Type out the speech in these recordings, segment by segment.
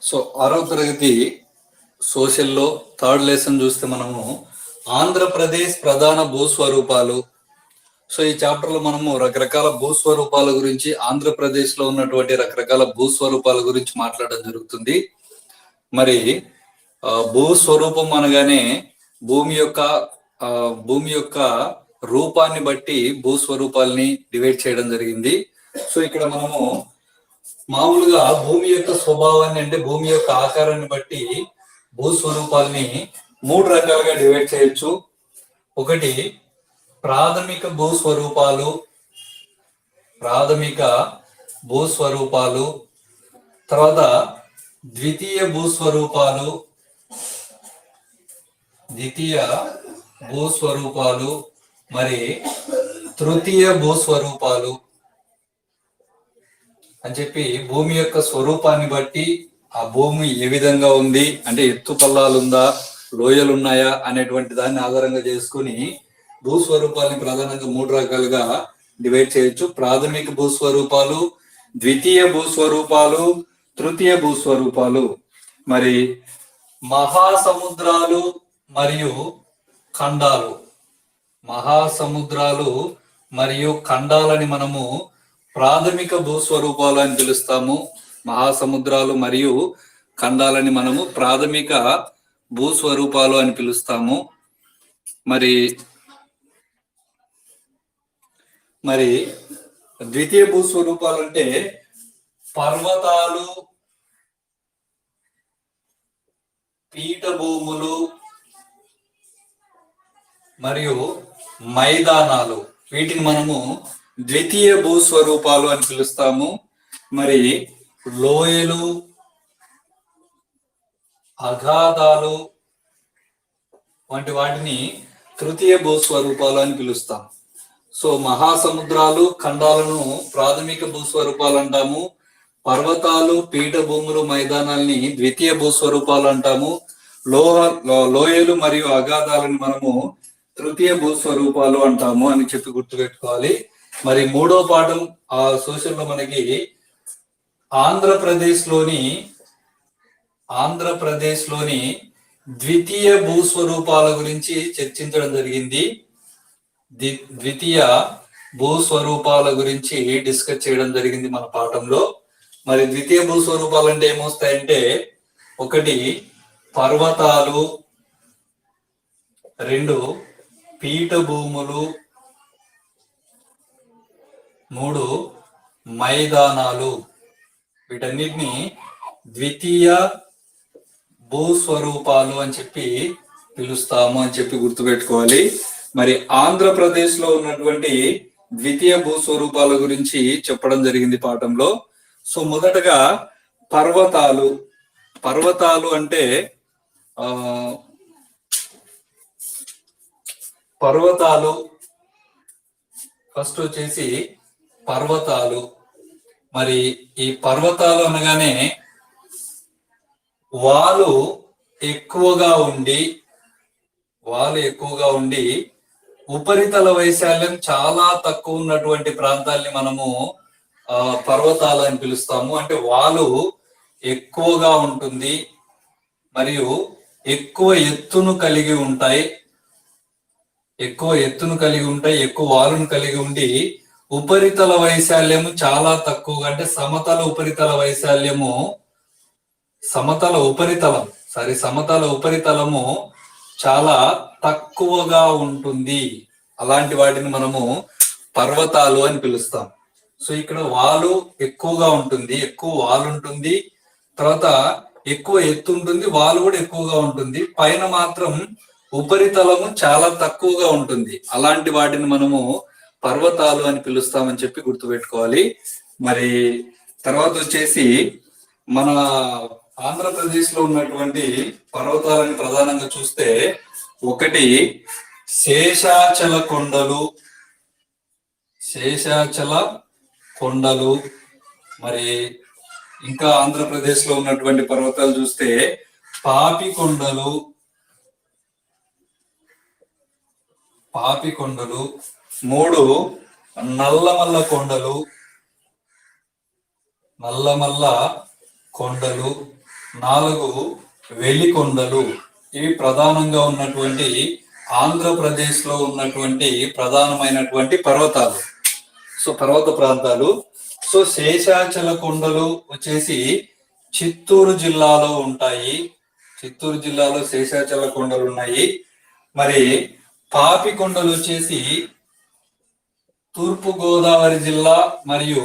So ఆరో తరగతి సోషల్లో third lesson చూస్తే మనము ఆంధ్రప్రదేశ్ ప్రధాన భూస్వరూపాలు. సో ఈ చాప్టర్ లో మనము రకరకాల భూస్వరూపాల గురించి, ఆంధ్రప్రదేశ్ లో ఉన్నటువంటి రకరకాల భూస్వరూపాల గురించి మాట్లాడడం జరుగుతుంది. మరి భూస్వరూపం అనగానే భూమి యొక్క రూపాన్ని బట్టి భూస్వరూపాలని డివైడ్ చేయడం జరిగింది. సో ఇక్కడ మనము మామూలుగా భూమి యొక్క స్వభావాన్ని, అంటే భూమి యొక్క ఆకారాన్ని బట్టి భూస్వరూపాలని 3 రకాలుగా డివైడ్ చేయొచ్చు. ఒకటి ప్రాథమిక భూస్వరూపాలు, తర్వాత ద్వితీయ భూస్వరూపాలు, మరి తృతీయ భూస్వరూపాలు అని చెప్పి భూమి యొక్క స్వరూపాన్ని బట్టి ఆ భూమి ఏ విధంగా ఉంది, అంటే ఎత్తు పల్లాలు ఉందా, లోయలు ఉన్నాయా అనేటువంటి దాన్ని ఆధారంగా చేసుకుని భూస్వరూపాలని ప్రధానంగా 3 రకాలుగా డివైడ్ చేయొచ్చు. ప్రాథమిక భూస్వరూపాలు, ద్వితీయ భూస్వరూపాలు, తృతీయ భూస్వరూపాలు. మరి మహాసముద్రాలు మరియు ఖండాలని మనము ప్రాథమిక భూస్వరూపాలు అని పిలుస్తాము. మహాసముద్రాలు మరియు ఖండాలని మనము ప్రాథమిక భూస్వరూపాలు అని పిలుస్తాము. మరి ద్వితీయ భూస్వరూపాలు అంటే పర్వతాలు, పీఠభూములు మరియు మైదానాలు, వీటిని మనము ద్వితీయ భూస్వరూపాలు అని పిలుస్తాము. మరి లోయలు, అగాధాలు వంటి వాటిని తృతీయ భూస్వరూపాలు అని పిలుస్తాం. సో మహాసముద్రాలు, ఖండాలను ప్రాథమిక భూస్వరూపాలు అంటాము. పర్వతాలు, పీఠభూములు, మైదానాల్ని ద్వితీయ భూస్వరూపాలు అంటాము. లోయలు మరియు అగాధాలను మనము తృతీయ భూస్వరూపాలు అంటాము అని చెప్పి గుర్తుపెట్టుకోవాలి. మరి 3వ పాఠం ఆ సోషల్లో మనకి ఆంధ్రప్రదేశ్ లోని ద్వితీయ భూస్వరూపాల గురించి చర్చించడం జరిగింది. ద్వితీయ భూస్వరూపాల గురించి డిస్కస్ చేయడం జరిగింది మన పాఠంలో. మరి ద్వితీయ భూస్వరూపాలు అంటే ఏమొస్తాయంటే, 1 పర్వతాలు, 2 పీఠభూములు, 3 మైదానాలు. వీటన్నిటిని ద్వితీయ భూస్వరూపాలు అని చెప్పి పిలుస్తాము అని చెప్పి గుర్తుపెట్టుకోవాలి. మరి ఆంధ్రప్రదేశ్ లో ఉన్నటువంటి ద్వితీయ భూస్వరూపాల గురించి చెప్పడం జరిగింది పాఠంలో. సో మొదటగా పర్వతాలు అంటే ఫస్ట్ వచ్చేసి పర్వతాలు. మరి ఈ పర్వతాలు అనగానే వాలు ఎక్కువగా ఉండి ఉపరితల వైశాల్యం చాలా తక్కువ ఉన్నటువంటి ప్రాంతాల్ని మనము పర్వతాలు అని పిలుస్తాము. అంటే వాలు ఎక్కువగా ఉంటుంది మరియు ఎక్కువ ఎత్తును కలిగి ఉంటాయి, ఎక్కువ వాలును కలిగి ఉండి ఉపరితల వైశాల్యము చాలా తక్కువగా, అంటే సమతల ఉపరితలము చాలా తక్కువగా ఉంటుంది. అలాంటి వాటిని మనము పర్వతాలు అని పిలుస్తాం. సో ఇక్కడ వాలు ఎక్కువగా ఉంటుంది, ఎక్కువ వాలు ఉంటుంది, తర్వాత ఎక్కువ ఎత్తు ఉంటుంది, వాలు కూడా ఎక్కువగా ఉంటుంది, పైన మాత్రం ఉపరితలము చాలా తక్కువగా ఉంటుంది. అలాంటి వాటిని మనము పర్వతాలు అని పిలుస్తామని చెప్పి గుర్తుపెట్టుకోవాలి. మరి తర్వాత వచ్చేసి మన ఆంధ్రప్రదేశ్ లో ఉన్నటువంటి పర్వతాలను ప్రధానంగా చూస్తే, 1 శేషాచల కొండలు. మరి ఇంకా ఆంధ్రప్రదేశ్ లో ఉన్నటువంటి పర్వతాలు చూస్తే పాపి కొండలు, 3 నల్లమల్ల కొండలు, 4 వెలికొండలు. ఇవి ప్రధానంగా ఉన్నటువంటి ఆంధ్రప్రదేశ్ లో ఉన్నటువంటి ప్రధానమైనటువంటి పర్వతాలు. సో పర్వత ప్రాంతాలు. సో శేషాచల కొండలు వచ్చేసి చిత్తూరు జిల్లాలో ఉంటాయి. చిత్తూరు జిల్లాలో శేషాచల కొండలు ఉన్నాయి. మరి పాపి కొండలు వచ్చేసి తూర్పు గోదావరి జిల్లా మరియు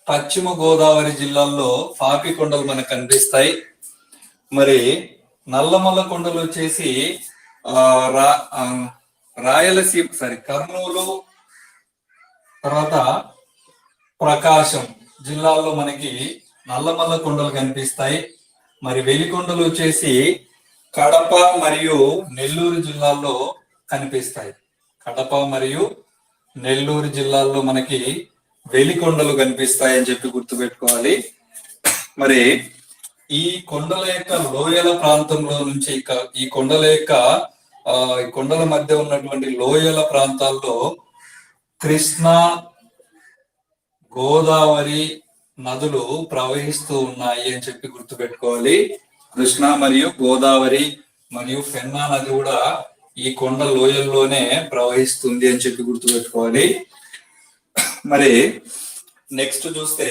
పశ్చిమ గోదావరి జిల్లాల్లో పాపి కొండలు మనకు కనిపిస్తాయి. మరి నల్లమల్ల కొండలు వచ్చేసి రాయలసీమ కర్నూలు తర్వాత ప్రకాశం జిల్లాల్లో మనకి నల్లమల్ల కొండలు కనిపిస్తాయి. మరి వెలికొండలు వచ్చేసి కడప మరియు నెల్లూరు జిల్లాల్లో కనిపిస్తాయి. కడప మరియు నెల్లూరు జిల్లాల్లో మనకి వెలికొండలు కనిపిస్తాయి అని చెప్పి గుర్తుపెట్టుకోవాలి. మరి ఈ కొండల యొక్క లోయల ప్రాంతంలో నుంచి ఈ కొండల యొక్క కొండల మధ్య ఉన్నటువంటి లోయల ప్రాంతాల్లో కృష్ణా గోదావరి నదులు ప్రవహిస్తూ ఉన్నాయి అని చెప్పి గుర్తుపెట్టుకోవాలి. కృష్ణా మరియు గోదావరి మరియు పెన్నా నది కూడా ఈ కొండ లోయల్లోనే ప్రవహిస్తుంది అని చెప్పి గుర్తుపెట్టుకోవాలి. మరి నెక్స్ట్ చూస్తే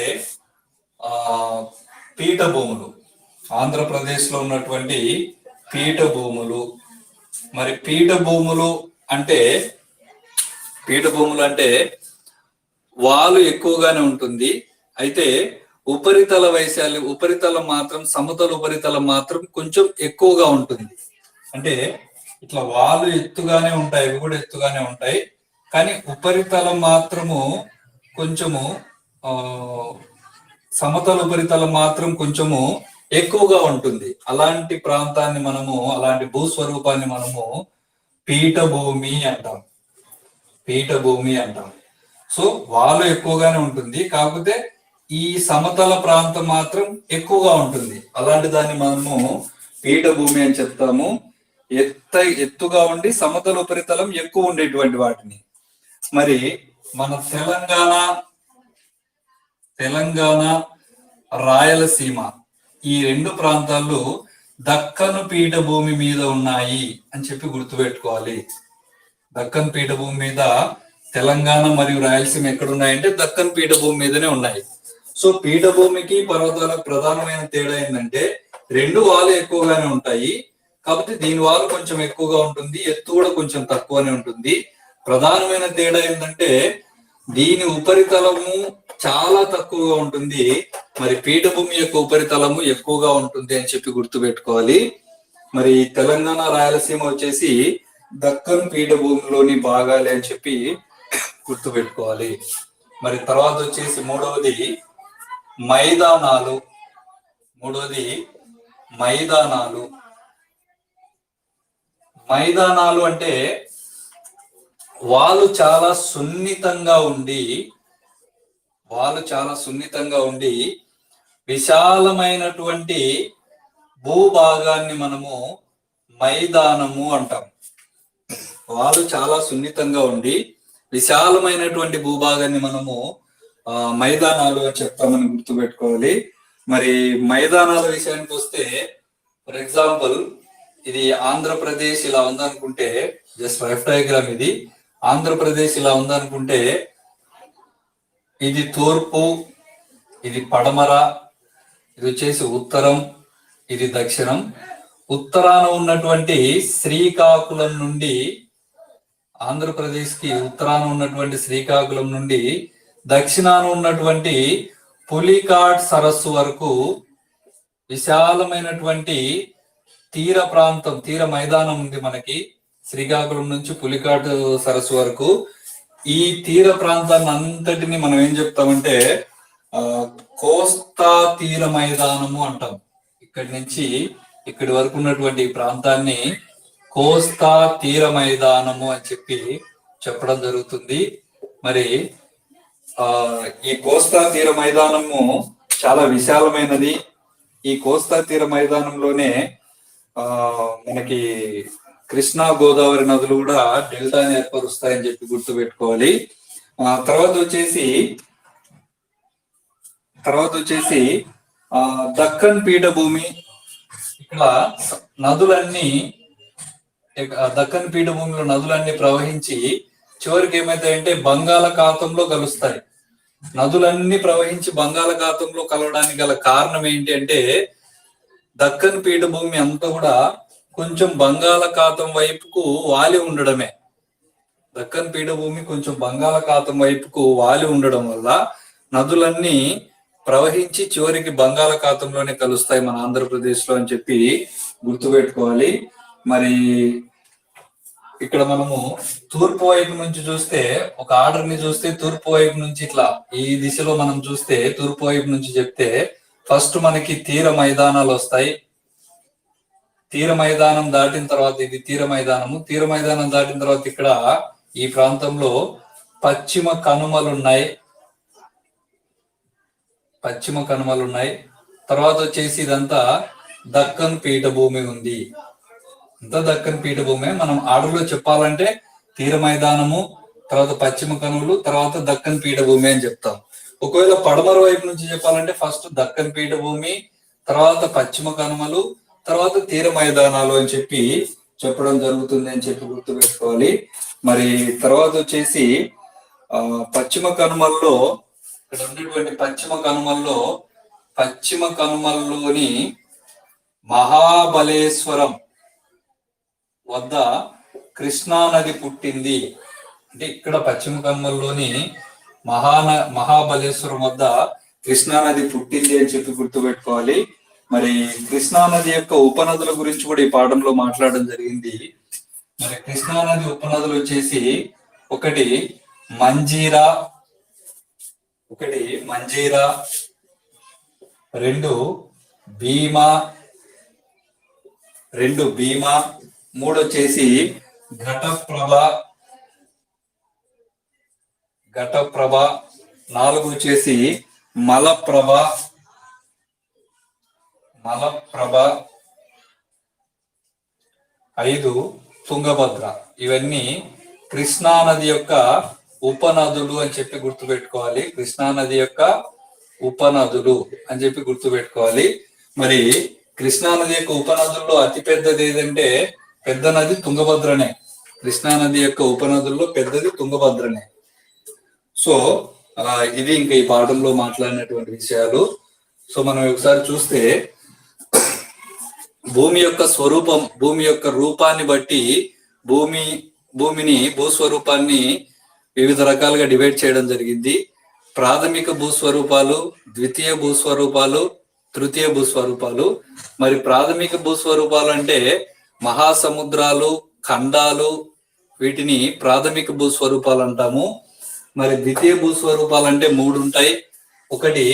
పీఠభూములు, ఆంధ్రప్రదేశ్ లో ఉన్నటువంటి పీఠభూములు. మరి పీఠభూములు అంటే వాలు ఎక్కువగానే ఉంటుంది. అయితే ఉపరితలం మాత్రం సమతల ఉపరితలం మాత్రం కొంచెం ఎక్కువగా ఉంటుంది. అంటే ఇట్లా వాలు ఎత్తుగానే ఉంటాయి, ఇవి కూడా ఎత్తుగానే ఉంటాయి. కానీ ఉపరితలం మాత్రము కొంచెము సమతల ఉపరితలం మాత్రం కొంచెము ఎక్కువగా ఉంటుంది. అలాంటి ప్రాంతాన్ని అలాంటి భూస్వరూపాన్ని మనము పీఠభూమి అంటాం. సో వాలు ఎక్కువగానే ఉంటుంది, కాకపోతే ఈ సమతల ప్రాంతం మాత్రం ఎక్కువగా ఉంటుంది. అలాంటి దాన్ని మనము పీఠభూమి అని చెప్తాము. ఎత్తుగా ఉండి సమతల ఉపరితలం ఎక్కువ ఉండేటువంటి వాటిని. మరి మన తెలంగాణ రాయలసీమ ఈ 2 ప్రాంతాల్లో దక్కను పీఠభూమి మీద ఉన్నాయి అని చెప్పి గుర్తుపెట్టుకోవాలి. దక్కన్ పీఠభూమి మీద తెలంగాణ మరియు రాయలసీమ ఎక్కడున్నాయంటే దక్కన్ పీఠభూమి మీదనే ఉన్నాయి. సో పీఠభూమికి పర్వతాలకు ప్రధానమైన తేడా ఏంటంటే 2 వాలు ఎక్కువగానే ఉంటాయి, కాబట్టి దీని వాలు కొంచెం ఎక్కువగా ఉంటుంది, ఎత్తు కూడా కొంచెం తక్కువనే ఉంటుంది. ప్రధానమైన తేడా ఏంటంటే దీని ఉపరితలము చాలా తక్కువగా ఉంటుంది, మరి పీఠభూమి యొక్క ఉపరితలము ఎక్కువగా ఉంటుంది అని చెప్పి గుర్తుపెట్టుకోవాలి. మరి తెలంగాణ రాయలసీమ వచ్చేసి దక్కన్ పీఠభూమిలోని భాగాలే అని చెప్పి గుర్తుపెట్టుకోవాలి. మరి తర్వాత వచ్చేసి మూడవది మైదానాలు. మైదానాలు అంటే వాలు చాలా సున్నితంగా ఉండి విశాలమైనటువంటి భూభాగాన్ని మనము మైదానము అంటాం. వాలు చాలా సున్నితంగా ఉండి విశాలమైనటువంటి భూభాగాన్ని మనము మైదానాలు అని చెప్తామని గుర్తుపెట్టుకోవాలి. మరి మైదానాల విషయానికి వస్తే, ఫర్ ఎగ్జాంపుల్ ఇది ఆంధ్రప్రదేశ్ ఇలా ఉందనుకుంటే, జస్ట్ రఫ్ డయాగ్రామ్ ఇది. ఆంధ్రప్రదేశ్ ఇలా ఉందనుకుంటే ఇది తూర్పు, ఇది పడమర, ఇది వచ్చేసి ఉత్తరం, ఇది దక్షిణం. ఉత్తరాన ఉన్నటువంటి శ్రీకాకుళం నుండి, ఆంధ్రప్రదేశ్ కి ఉత్తరాన ఉన్నటువంటి శ్రీకాకుళం నుండి దక్షిణాన ఉన్నటువంటి పులికాట్ సరస్సు వరకు విశాలమైనటువంటి తీర మైదానం ఉంది మనకి. శ్రీకాకుళం నుంచి పులికాట్ సరస్సు వరకు ఈ తీర ప్రాంతాన్ని అంతటిని మనం ఏం చెప్తామంటే కోస్తా తీర మైదానము అంటాం. ఇక్కడి నుంచి ఇక్కడి వరకు ఉన్నటువంటి ప్రాంతాన్ని కోస్తా తీర మైదానము అని చెప్పడం జరుగుతుంది. మరి ఈ కోస్తా తీర మైదానము చాలా విశాలమైనది. ఈ కోస్తా తీర మైదానంలోనే మనకి కృష్ణా గోదావరి నదులు కూడా డెల్టాని ఏర్పరుస్తాయని చెప్పి గుర్తుపెట్టుకోవాలి. తర్వాత వచ్చేసి దక్కన్ పీఠభూమి ఇక్కడ నదులన్నీ దక్కన్ పీఠభూమిలో నదులన్నీ ప్రవహించి చివరికి ఏమైతాయంటే బంగాళాఖాతంలో కలుస్తాయి. నదులన్నీ ప్రవహించి బంగాళాఖాతంలో కలవడానికి గల కారణం ఏంటి అంటే దక్కన్ పీఠభూమి అంతా కూడా కొంచెం బంగాళాఖాతం వైపుకు వాలి ఉండడమే. దక్కన్ పీఠభూమి కొంచెం బంగాళాఖాతం వైపుకు వాలి ఉండడం వల్ల నదులన్నీ ప్రవహించి చివరికి బంగాళాఖాతంలోనే కలుస్తాయి మన ఆంధ్రప్రదేశ్ లో అని చెప్పి గుర్తుపెట్టుకోవాలి. మరి ఇక్కడ మనము తూర్పు వైపు నుంచి చూస్తే ఒక ఆర్డర్ ని చూస్తే తూర్పు వైపు నుంచి ఇట్లా ఈ దిశలో మనం చూస్తే తూర్పు వైపు నుంచి చెప్తే ఫస్ట్ మనకి తీర మైదానాలు వస్తాయి. తీర మైదానం దాటిన తర్వాత ఇది తీర మైదానము. తీర మైదానం దాటిన తర్వాత ఇక్కడ ఈ ప్రాంతంలో పశ్చిమ కనుమలు ఉన్నాయి. పశ్చిమ కనుమలు ఉన్నాయి. తర్వాత వచ్చేసి ఇదంతా దక్కన్ పీఠభూమి ఉంది. అంతా దక్కన్ పీఠభూమి. మనం ఆర్డర్లో చెప్పాలంటే తీర మైదానము, తర్వాత పశ్చిమ కనుమలు, తర్వాత దక్కన్ పీఠభూమి అని చెప్తాం. ఒకవేళ పడమర వైపు నుంచి చెప్పాలంటే ఫస్ట్ దక్కన్ పీఠభూమి, తర్వాత పశ్చిమ కనుమలు, తర్వాత తీర మైదానాలు అని చెప్పి చెప్పడం జరుగుతుంది అని చెప్పి గుర్తుపెట్టుకోవాలి. మరి తర్వాత వచ్చేసి పశ్చిమ కనుమల్లో ఇక్కడ ఉన్నటువంటి పశ్చిమ కనుమల్లోని మహాబలేశ్వరం వద్ద కృష్ణా నది పుట్టింది. అంటే ఇక్కడ పశ్చిమ కనుమల్లోని మహాబలేశ్వరం వద్ద కృష్ణా నది పుట్టింది అని చెప్పి గుర్తుపెట్టుకోవాలి. మరి కృష్ణా నది యొక్క ఉపనదుల గురించి కూడా ఈ పాఠంలో మాట్లాడడం జరిగింది. మరి కృష్ణా నది ఉపనదులు వచ్చేసి ఒకటి మంజీరా, రెండు భీమా, మూడు వచ్చేసి ఘటప్రభ, నాలుగు వచ్చేసి మలప్రభ, ఐదు తుంగభద్ర. ఇవన్నీ కృష్ణా నది యొక్క ఉపనదులు అని చెప్పి గుర్తుపెట్టుకోవాలి. కృష్ణా నది యొక్క ఉపనదులు అని చెప్పి గుర్తుపెట్టుకోవాలి. మరి కృష్ణా నది యొక్క ఉపనదుల్లో అతి పెద్దది ఏదంటే పెద్ద నది తుంగభద్రనే. కృష్ణా నది యొక్క ఉపనదుల్లో పెద్దది తుంగభద్రనే. సో ఇది ఇంకా ఈ పాఠంలో మాట్లాడినటువంటి విషయాలు. సో మనం ఒకసారి చూస్తే భూమి యొక్క స్వరూపం, భూమి యొక్క రూపాన్ని బట్టి భూస్వరూపాన్ని వివిధ రకాలుగా డివైడ్ చేయడం జరిగింది. ప్రాథమిక భూస్వరూపాలు, ద్వితీయ భూస్వరూపాలు, తృతీయ భూస్వరూపాలు. మరి ప్రాథమిక భూస్వరూపాలు అంటే మహాసముద్రాలు, ఖండాలు, వీటిని ప్రాథమిక భూస్వరూపాలు అంటాము. మరి ద్వితీయ భూస్వరూపాలు అంటే మూడు ఉంటాయి. ఒకటి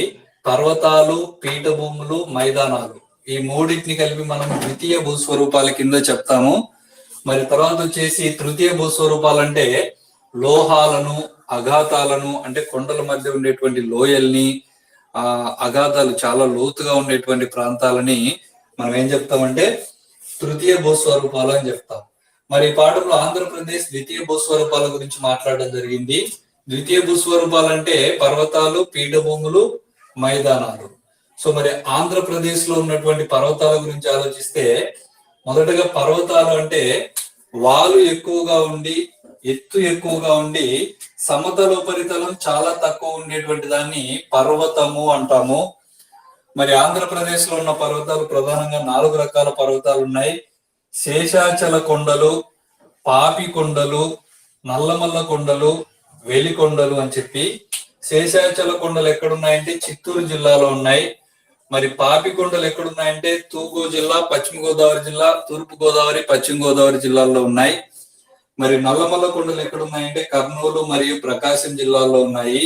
పర్వతాలు, పీఠభూములు, మైదానాలు. ఈ మూడింటిని కలిపి మనం ద్వితీయ భూస్వరూపాల కింద చెప్తాము. మరి తర్వాత వచ్చేసి తృతీయ భూస్వరూపాలు అంటే లోహాలను, అఘాతాలను, అంటే కొండల మధ్య ఉండేటువంటి లోయల్ని, అఘాతాలు చాలా లోతుగా ఉండేటువంటి ప్రాంతాలని మనం ఏం చెప్తామంటే తృతీయ భూస్వరూపాలు అని చెప్తాం. మరి ఈ పాఠంలో ఆంధ్రప్రదేశ్ ద్వితీయ భూస్వరూపాల గురించి మాట్లాడడం జరిగింది. ద్వితీయ భూస్వరూపాలు అంటే పర్వతాలు, పీఠభూములు, మైదానాలు. సో మరి ఆంధ్రప్రదేశ్ లో ఉన్నటువంటి పర్వతాల గురించి ఆలోచిస్తే మొదటగా పర్వతాలు అంటే వాలు ఎక్కువగా ఉండి, ఎత్తు ఎక్కువగా ఉండి, సమతల ఉపరితలం చాలా తక్కువ ఉండేటువంటి దాన్ని పర్వతము అంటాము. మరి ఆంధ్రప్రదేశ్ లో ఉన్న పర్వతాలు ప్రధానంగా 4 రకాల పర్వతాలు ఉన్నాయి. శేషాచల కొండలు, పాపి కొండలు, నల్లమల్ల కొండలు, వెలికొండలు అని చెప్పి. శేషాచల కొండలు ఎక్కడున్నాయంటే చిత్తూరు జిల్లాలో ఉన్నాయి. మరి పాపి కొండలు ఎక్కడున్నాయంటే తూర్పు జిల్లా, పశ్చిమ గోదావరి జిల్లా, తూర్పు గోదావరి, పశ్చిమ గోదావరి జిల్లాల్లో ఉన్నాయి. మరి నల్లమల్ల కొండలు ఎక్కడున్నాయంటే కర్నూలు మరియు ప్రకాశం జిల్లాల్లో ఉన్నాయి.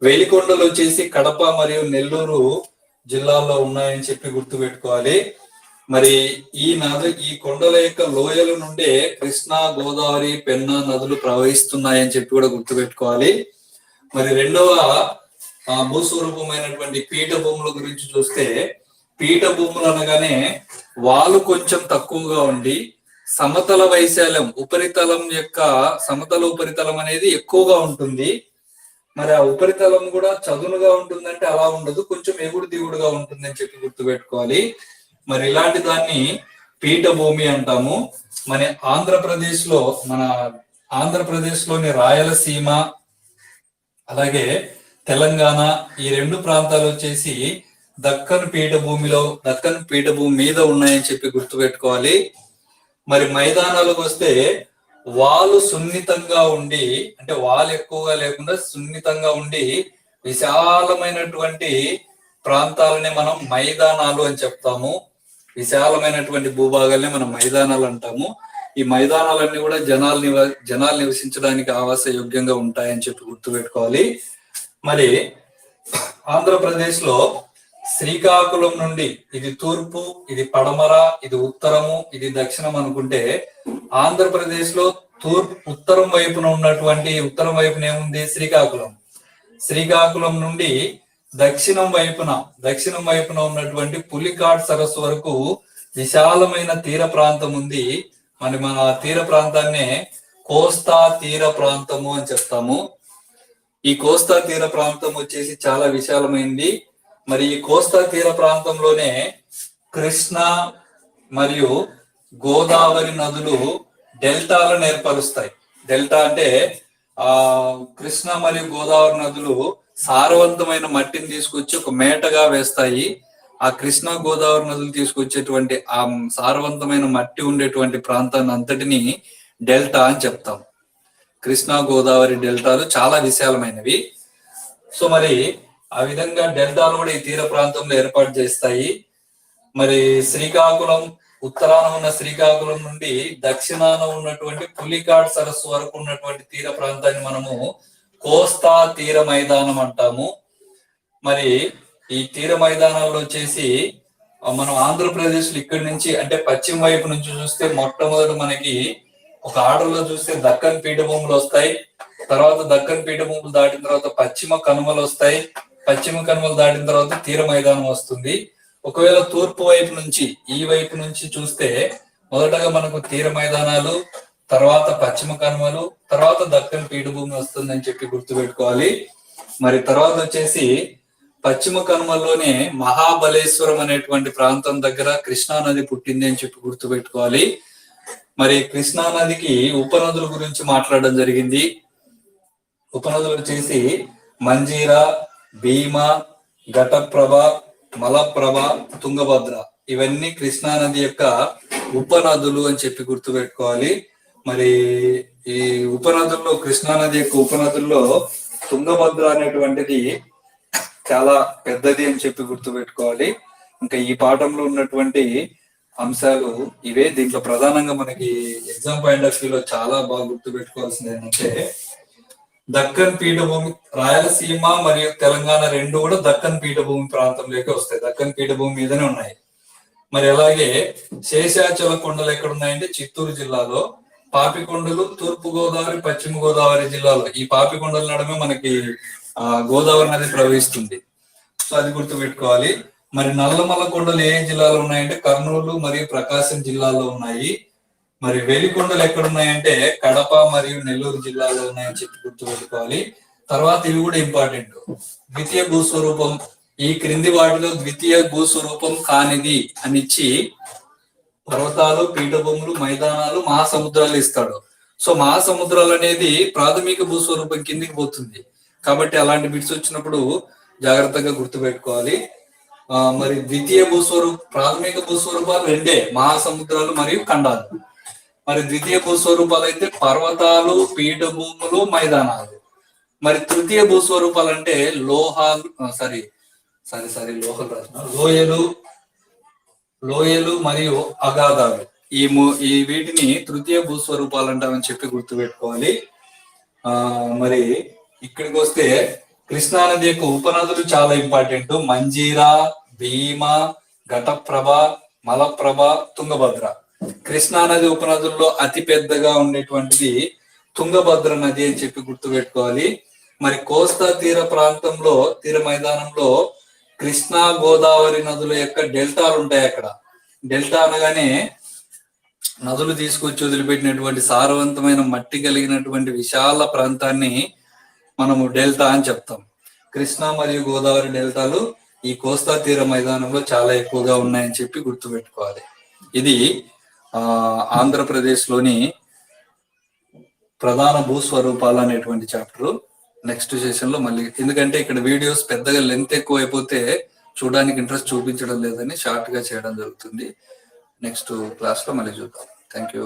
వెలికొండలు వచ్చేసి కడప మరియు నెల్లూరు జిల్లాల్లో ఉన్నాయని చెప్పి గుర్తుపెట్టుకోవాలి. మరి ఈ కొండల యొక్క లోయల నుండే కృష్ణా, గోదావరి, పెన్నా నదులు ప్రవహిస్తున్నాయని చెప్పి కూడా గుర్తుపెట్టుకోవాలి. మరి రెండవ భూస్వరూపమైనటువంటి పీఠభూముల గురించి చూస్తే పీఠభూములు అనగానే వాలు కొంచెం తక్కువగా ఉండి సమతల వైశాల్యం, ఉపరితలం యొక్క సమతల ఉపరితలం అనేది ఎక్కువగా ఉంటుంది. మరి ఆ ఉపరితలం కూడా చదునుగా ఉంటుందంటే అలా ఉండదు, కొంచెం ఎగుడు దిగుడుగా ఉంటుంది అని చెప్పి గుర్తుపెట్టుకోవాలి. మరి ఇలాంటి దాన్ని పీఠభూమి అంటాము. మన ఆంధ్రప్రదేశ్ లోని రాయలసీమ అలాగే తెలంగాణ ఈ రెండు ప్రాంతాలు వచ్చేసి దక్కన్ పీఠభూమి మీద ఉన్నాయని చెప్పి గుర్తుపెట్టుకోవాలి. మరి మైదానాలకు వస్తే వాలు సున్నితంగా ఉండి, అంటే వాలు ఎక్కువగా లేకుండా సున్నితంగా ఉండి విశాలమైనటువంటి ప్రాంతాలని మనం మైదానాలు అని చెప్తాము. విశాలమైనటువంటి భూభాగాల్ని మనం మైదానాలు అంటాము. ఈ మైదానాలన్నీ కూడా జనాలు నివసించడానికి ఆవాస యోగ్యంగా ఉంటాయని చెప్పి గుర్తుపెట్టుకోవాలి. మరి ఆంధ్రప్రదేశ్ లో శ్రీకాకుళం నుండి ఇది తూర్పు, ఇది పడమర, ఇది ఉత్తరము, ఇది దక్షిణం అనుకుంటే ఆంధ్రప్రదేశ్ లో ఉత్తరం వైపున ఏముంది? శ్రీకాకుళం నుండి దక్షిణం వైపున ఉన్నటువంటి పులికాట్ సరస్సు వరకు విశాలమైన తీర ప్రాంతం ఉంది. మన తీర ప్రాంతాన్నే కోస్తా తీర ప్రాంతము అని చెప్తాము. ఈ కోస్తా తీర ప్రాంతం వచ్చేసి చాలా విశాలమైంది. మరి ఈ కోస్తా తీర ప్రాంతంలోనే కృష్ణ మరియు గోదావరి నదులు డెల్టాలను ఏర్పరుస్తాయి. డెల్టా అంటే కృష్ణ మరియు గోదావరి నదులు సారవంతమైన మట్టిని తీసుకొచ్చి ఒక మేటగా వేస్తాయి. ఆ కృష్ణ గోదావరి నదులు తీసుకొచ్చేటువంటి ఆ సారవంతమైన మట్టి ఉండేటువంటి ప్రాంతాన్ని అంతటిని డెల్టా అని చెప్తాం. కృష్ణా గోదావరి డెల్టాలు చాలా విశాలమైనవి. సో మరి ఆ విధంగా డెల్టాలు కూడా ఈ తీర ప్రాంతంలో ఏర్పాటు చేస్తాయి. మరి ఉత్తరాన ఉన్న శ్రీకాకుళం నుండి దక్షిణాన ఉన్నటువంటి పులికాట్ సరస్సు వరకు ఉన్నటువంటి తీర ప్రాంతాన్ని మనము కోస్తా తీర మైదానం అంటాము. మరి ఈ తీర మైదానాల్లో వచ్చేసి మనం ఆంధ్రప్రదేశ్ లో ఇక్కడి నుంచి అంటే పశ్చిమ వైపు నుంచి చూస్తే మొట్టమొదటి మనకి ఒక ఆర్డర్లో చూస్తే దక్కన్ పీఠభూములు వస్తాయి. తర్వాత దక్కన్ పీఠభూములు దాటిన తర్వాత పశ్చిమ కనుమలు వస్తాయి. పశ్చిమ కనుమలు దాటిన తర్వాత తీర మైదానం వస్తుంది. ఒకవేళ తూర్పు వైపు నుంచి ఈ వైపు నుంచి చూస్తే మొదటగా మనకు తీర మైదానాలు, తర్వాత పశ్చిమ కనుమలు, తర్వాత దక్కన్ పీఠభూమి వస్తుందని చెప్పి గుర్తుపెట్టుకోవాలి. మరి తర్వాత వచ్చేసి పశ్చిమ కనుమల్లోనే మహాబలేశ్వరం అనేటువంటి ప్రాంతం దగ్గర కృష్ణా నది పుట్టింది అని చెప్పి గుర్తుపెట్టుకోవాలి. మరి కృష్ణా నదికి ఉపనదుల గురించి మాట్లాడడం జరిగింది. ఉపనదులు వచ్చేసి మంజీర, భీమ, ఘటప్రభ, మలప్రభ, తుంగభద్ర ఇవన్నీ కృష్ణా నది యొక్క ఉపనదులు అని చెప్పి గుర్తుపెట్టుకోవాలి. మరి ఈ ఉపనదుల్లో కృష్ణా నది యొక్క ఉపనదుల్లో తుంగభద్ర అనేటువంటిది చాలా పెద్దది అని చెప్పి గుర్తుపెట్టుకోవాలి. ఇంకా ఈ పాఠంలో ఉన్నటువంటి అంశాలు ఇవే. దీంట్లో ప్రధానంగా మనకి ఎగ్జామ్ పాయింట్ ఆఫ్ వ్యూలో చాలా బాగా గుర్తుపెట్టుకోవాల్సింది ఏంటంటే దక్కన్ పీఠభూమి, రాయలసీమ మరియు తెలంగాణ రెండు కూడా దక్కన్ పీఠభూమి ప్రాంతంలోకి వస్తాయి. దక్కన్ పీఠభూమి మీదనే ఉన్నాయి. మరి అలాగే శేషాచల కొండలు ఎక్కడ ఉన్నాయంటే చిత్తూరు జిల్లాలో, పాపికొండలు తూర్పు గోదావరి పశ్చిమ గోదావరి జిల్లాలో. ఈ పాపికొండల నడమే మనకి గోదావరి నది ప్రవహిస్తుంది. సో అది గుర్తుపెట్టుకోవాలి. మరి నల్లమల్ల కొండలు ఏ జిల్లాలో ఉన్నాయంటే కర్నూలు మరియు ప్రకాశం జిల్లాలో ఉన్నాయి. మరి వెలికొండలు ఎక్కడ ఉన్నాయంటే కడప మరియు నెల్లూరు జిల్లాలో ఉన్నాయని చెప్పి గుర్తుపెట్టుకోవాలి. తర్వాత ఇవి కూడా ఇంపార్టెంట్. ద్వితీయ భూస్వరూపం, ఈ క్రింది వాటిలో ద్వితీయ భూస్వరూపం కానిది అని ఇచ్చి పర్వతాలు, పీఠభూములు, మైదానాలు, మహాసముద్రాలు ఇస్తాడు. సో మహాసముద్రాలు అనేది ప్రాథమిక భూస్వరూపం కిందికి పోతుంది. కాబట్టి అలాంటి బిట్స్ వచ్చినప్పుడు జాగ్రత్తగా గుర్తుపెట్టుకోవాలి. మరి ప్రాథమిక భూస్వరూపాలు రెండే, మహాసముద్రాలు మరియు ఖండాలు. మరి ద్వితీయ భూస్వరూపాలు అయితే పర్వతాలు, పీఠభూములు, మైదానాలు. మరి తృతీయ భూస్వరూపాలు అంటే లోయలు మరియు అగాధాలు. ఈ వీటిని తృతీయ భూస్వరూపాలు అంటామని చెప్పి గుర్తుపెట్టుకోవాలి. మరి ఇక్కడికి వస్తే కృష్ణా నది యొక్క ఉపనదులు చాలా ఇంపార్టెంట్. మంజీరా, భీమ, ఘటప్రభ, మలప్రభ, తుంగభద్ర. కృష్ణా నది ఉపనదుల్లో అతి పెద్దగా ఉండేటువంటిది తుంగభద్ర నది అని చెప్పి గుర్తుపెట్టుకోవాలి. మరి కోస్తా తీర ప్రాంతంలో, తీర మైదానంలో కృష్ణా గోదావరి నదుల యొక్క డెల్టాలు ఉంటాయి. అక్కడ డెల్టా అనగానే నదులు తీసుకొచ్చి వదిలిపెట్టినటువంటి సారవంతమైన మట్టి కలిగినటువంటి విశాల ప్రాంతాన్ని మనము డెల్టా అని చెప్తాం. కృష్ణా మరియు గోదావరి డెల్టాలు ఈ కోస్తా తీర మైదానంలో చాలా ఎక్కువగా ఉన్నాయని చెప్పి గుర్తుపెట్టుకోవాలి. ఇది ఆంధ్రప్రదేశ్ లోని ప్రధాన భూస్వరూపాలు అనేటువంటి చాప్టర్ నెక్స్ట్ సెషన్ లో మళ్ళీ, ఎందుకంటే ఇక్కడ వీడియోస్ పెద్దగా లెంత్ ఎక్కువ అయిపోతే చూడడానికి ఇంట్రెస్ట్ చూపించడం లేదని షార్ట్ గా చేయడం జరుగుతుంది. నెక్స్ట్ క్లాస్ లో మళ్ళీ చూద్దాం. Thank you.